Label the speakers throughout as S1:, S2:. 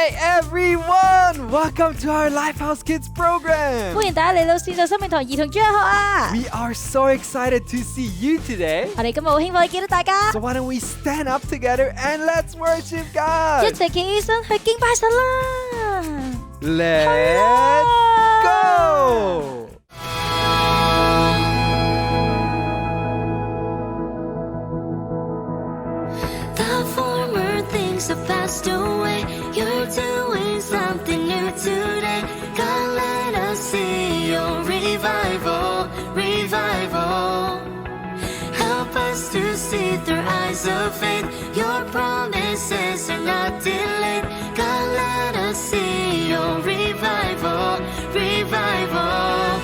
S1: Hi everyone! Welcome to our Lifehouse Kids Program!
S2: 歡迎大家嚟到線上生命堂兒童主日學啊！
S1: We are so excited to see you today!
S2: 我哋今日好興奮見到大家，
S1: So why don't we stand up together and let's worship God!
S2: 一齊企起身去敬拜神啦
S1: Let's go!
S3: The former things have passed away. You're doing something new today. God, let us see your revival, revival. Help us to see through eyes of faith. Your promises are not delayed. God, let us see your revival, revival.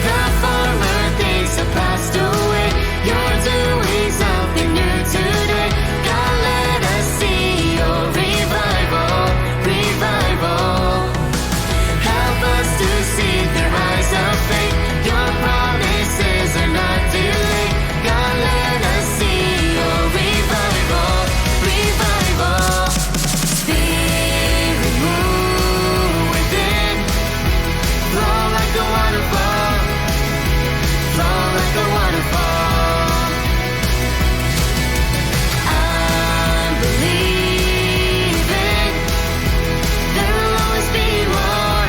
S3: The former things have passed away. You're doing something new today. God, let us see your revival, revival. Help us to see through eyes of faith. Your promises are not delayed. God, let us see your revival, revival. Spirit, move within. Flow like a waterfall. Flow like a waterfall. I'm believing there will always be more.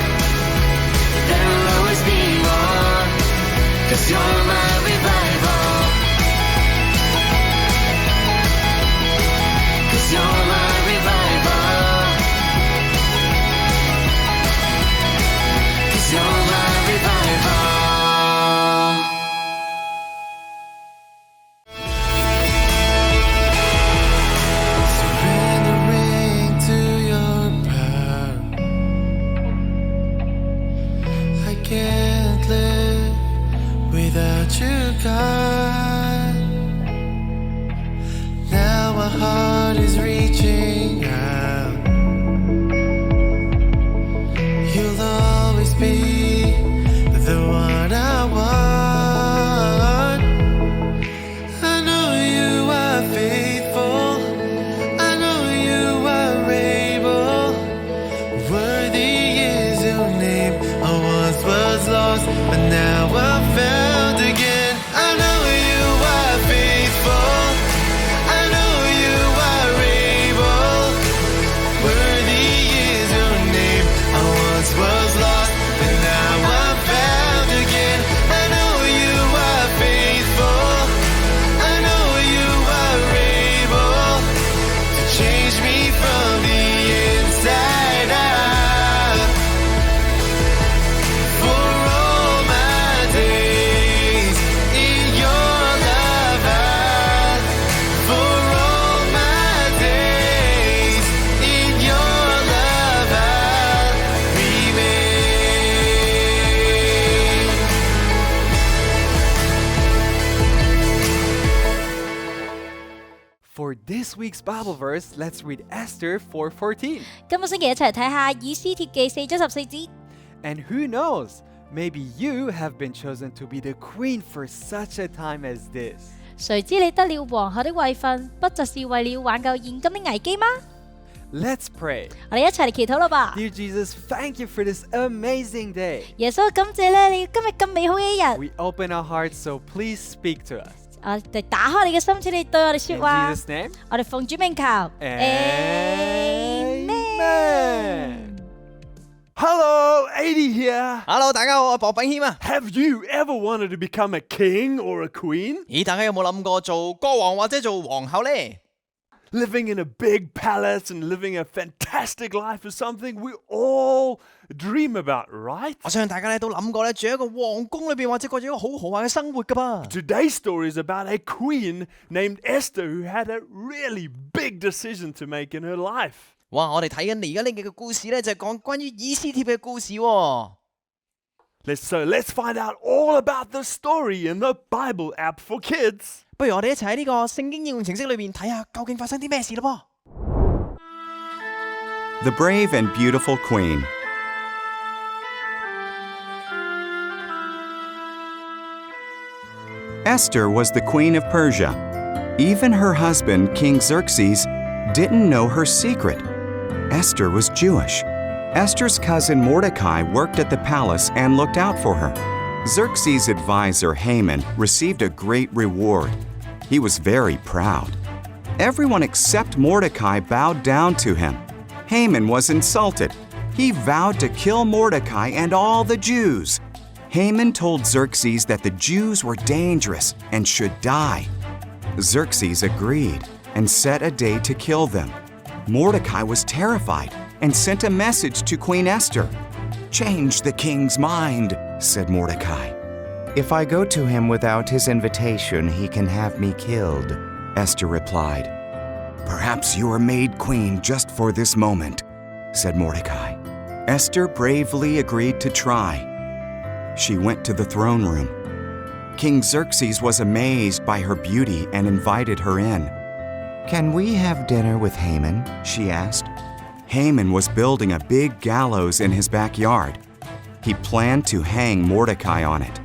S3: There will always be more. 'Cause you're my revival. 'Cause you're my revival. 'Cause you're my revival. Surrendering to your power. I can't live without you, God. Now my heart is reaching out. You'll always be the one I want. I know you are faithful. I know you are able. Worthy is your name. I once was lost, but now I'm found again. I know you are faithful. I know you are able. Worthy is your name. I once was lost, but now I'm found again. I know you are faithful. I know you are able to change me from the inside out. For all my days in your love, for all my days in your love, remain.
S1: For this week's Bible verse, let's read Esther 4:14.
S2: 今個星期一齊睇下以斯帖記4章14節。
S1: And who knows, maybe you have been chosen to be the queen for such a time as this.
S2: 誰知你得了皇后的位份，不就是為了挽救現今的危機嗎？
S1: Let's pray.
S2: 我哋一齊嚟祈禱啦吧。
S1: Dear Jesus, thank you for this amazing day.
S2: 耶穌感謝咧，你今日咁美好嘅一日。
S1: We open our hearts, so please speak to us.
S2: 我哋打開你嘅心，請你對我哋說
S1: In
S2: 話。
S1: Jesus' name,
S2: 我哋奉主名求。
S1: Amen. Hello, 80 here.
S4: Hello， 大家好，我係薄炳謙啊。
S1: Have you ever wanted to become a king or a queen?
S4: 咦，大家有冇諗過做國王或者做皇后呢？
S1: Living in a big palace and living a fantastic life is something we all dream about, right?
S4: 我相信大家咧都諗過咧，住喺一個皇宮裏邊或者過住一個好豪華嘅生活噶噃。
S1: Today's story is about a queen named Esther who had a really big decision to make in her life.
S4: 哇！我哋睇緊而家呢個故事咧，就係講關於以斯帖嘅故事喎。
S1: Let's find out all about the story in the Bible app for kids.
S4: 不如我哋一齊喺呢個聖經應用程式裏邊睇下究竟發生啲咩事咯噃。
S5: The Brave and Beautiful Queen. Esther was the queen of Persia. Even her husband, King Xerxes, didn't know her secret. Esther was Jewish. Esther's cousin Mordecai worked at the palace and looked out for her. Xerxes' advisor Haman received a great reward. He was very proud. Everyone except Mordecai bowed down to him. Haman was insulted. He vowed to kill Mordecai and all the Jews. Haman told Xerxes that the Jews were dangerous and should die. Xerxes agreed and set a day to kill them. Mordecai was terrified and sent a message to Queen Esther. "Change the king's mind," said Mordecai. "If I go to him without his invitation, he can have me killed," Esther replied. "Perhaps you are made queen just for this moment," said Mordecai. Esther bravely agreed to try. She went to the throne room. King Xerxes was amazed by her beauty and invited her in. "Can we have dinner with Haman?" she asked. Haman was building a big gallows in his backyard. He planned to hang Mordecai on it.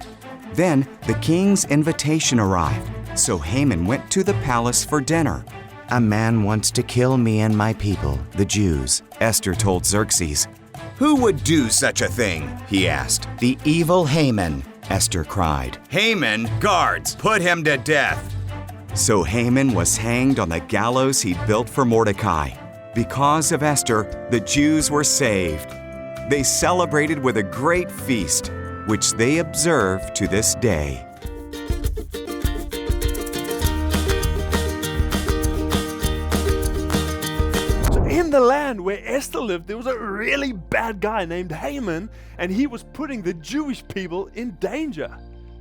S5: Then the king's invitation arrived, so Haman went to the palace for dinner. "A man wants to kill me and my people, the Jews," Esther told Xerxes. "Who would do such a thing?" he asked. "The evil Haman," Esther cried. "Haman, guards, put him to death." So Haman was hanged on the gallows he'd built for Mordecai. Because of Esther, the Jews were saved. They celebrated with a great feast, which they observe to this day.
S1: In the land where Esther lived, there was a really bad guy named Haman, and he was putting the Jewish people in danger.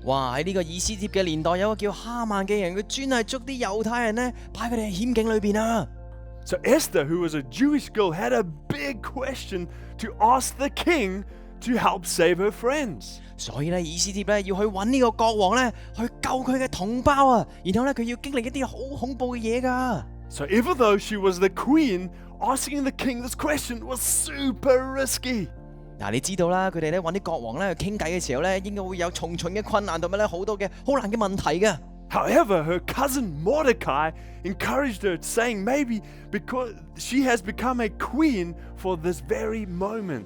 S4: 哇！喺呢個以斯帖嘅年代，有個叫哈曼嘅人，佢專係捉啲猶太人呢，擺佢哋喺險境裏邊啊！
S1: So Esther, who was a Jewish girl, had a big question to ask the king to help save her friends.
S4: 所以咧，以斯帖咧要去揾呢個國王咧，去救佢嘅同胞啊！然後咧，佢要經歷一啲好恐怖嘅嘢㗎。
S1: So even though she was the queen, asking the king this question was super risky.
S4: 嗱，你知道啦，佢哋咧揾啲國王咧去傾偈嘅時候咧，應該會有重重嘅困難同埋咧好多嘅好難嘅問題嘅。
S1: However, her cousin Mordecai encouraged her, saying maybe because she has become a queen for this very moment.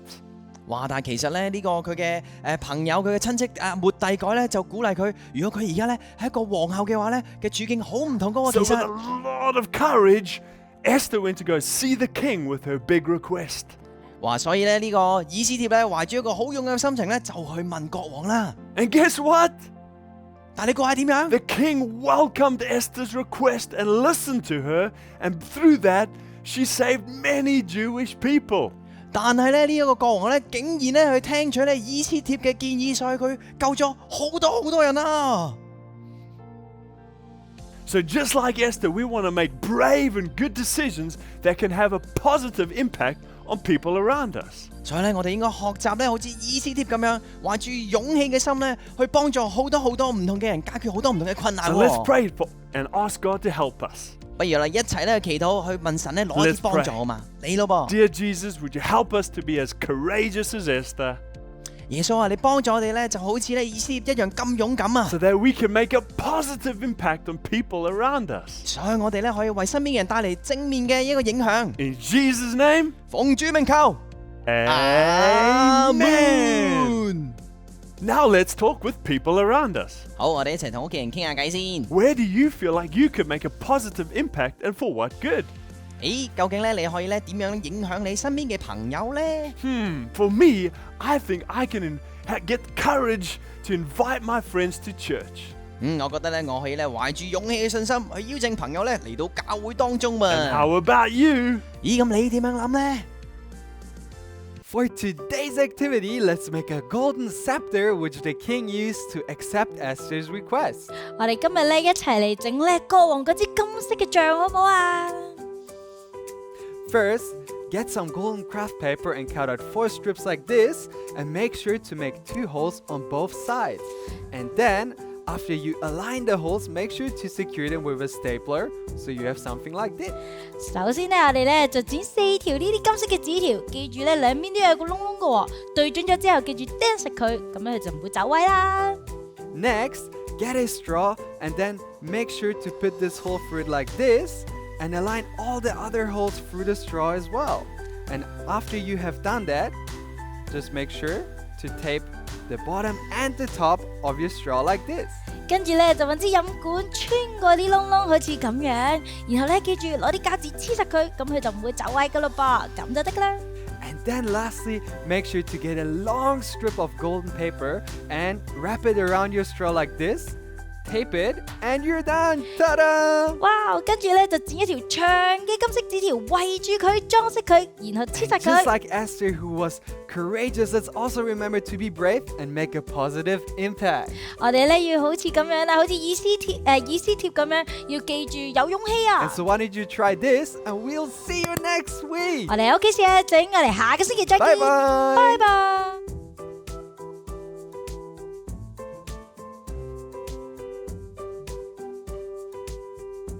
S4: 哇！但係其實咧呢個佢嘅朋友佢嘅親戚末弟改咧就鼓勵佢，如果佢而家咧係一個皇后嘅話咧嘅處境好唔同㗎喎。
S1: So
S4: 其
S1: with
S4: 實
S1: a lot of courage, Esther went to go see the king with her big request.
S4: 哇！所以咧呢個以斯帖咧懷住一個好勇嘅心情咧就去問國王啦。
S1: And guess what?
S4: 但係你估下點樣？
S1: The king welcomed Esther's request and listened to her, and through that, she saved many Jewish people.
S4: 但係咧呢一個國王咧竟然咧去聽取咧以斯帖嘅建議，所以佢救咗好多好多人啊！
S1: So just like Esther, we want to make brave and good decisions that can have a positive impact on people around us.
S4: 所以咧，我哋應該學習咧，好似以斯帖咁樣，懷住勇氣嘅心咧，去幫助好多好多唔同嘅人，解決好多唔同嘅困難
S1: So let's pray for and ask God to help us.
S4: 不如嚟一齊咧祈禱，去問神咧攞啲幫助啊嘛，你咯噃。
S1: Dear Jesus, would you help us to be as courageous as Esther,
S4: 耶穌啊，你幫助我哋咧，就好似咧以斯帖一樣咁勇敢啊！
S1: so that we can make a positive impact on people around us?
S4: 所以我哋咧可以為身邊嘅人帶嚟正面嘅一個影響。
S1: In Jesus' name,
S4: 奉主名求。
S1: Amen. Now let's talk with people around us.
S4: 好，我哋一齊同屋企人傾下偈先。
S1: Where do you feel like you could make a positive impact and for what good?
S4: 咦，究竟咧你可以咧點樣影響你身邊嘅朋友咧？
S1: For me, I think I can get courage to invite my friends to church.
S4: 我覺得咧我可以咧懷住勇氣嘅信心去邀請朋友咧嚟到教會當中嘛。
S1: And how about you?
S4: 咦，咁你點樣諗咧？
S6: For today's activity, let's make a golden scepter which the king used to accept Esther's request.
S2: 我哋今日咧一齊嚟整咧國王嗰支金色嘅杖，好唔好啊？
S6: First, get some golden craft paper and cut out 4 strips like this and make sure to make 2 holes on both sides. And then, after you align the holes, make sure to secure them with a stapler so you have something like this.
S2: 首先咧，我哋咧就剪4條呢啲金色嘅紙條，記住咧兩邊都有個窿窿嘅喎，對準咗之後記住釘實佢，咁樣佢就唔會走位啦。
S6: Next, get a straw and then make sure to put this hole through it like this and align all the other holes through the straw as well. And after you have done that, just make sure to tape the bottom and the top of your straw like this.
S2: 跟住咧就揾支飲管穿過啲窿窿，好似咁樣，然後咧記住攞啲膠紙黐實佢，咁佢就唔會走位噶咯噃，咁就得噶啦。
S6: And then lastly, make sure to get a long strip of golden paper and wrap it around your straw like this. Tape it and you're done. Ta-da!
S2: 哇！跟住咧就剪一條長嘅金色紙條圍住佢，裝飾佢，然後黐實
S6: Just
S2: 佢。
S6: like Esther, who was courageous, let's also remember to be brave and make a positive impact.
S2: 我哋咧要好似咁樣啦，好似以斯帖咁樣，要記住有勇氣啊
S6: And！so why don't you try this and we'll see you next week.
S2: 我哋喺屋企試下整，我哋下個星期再見，
S6: Bye bye.
S2: 拜拜。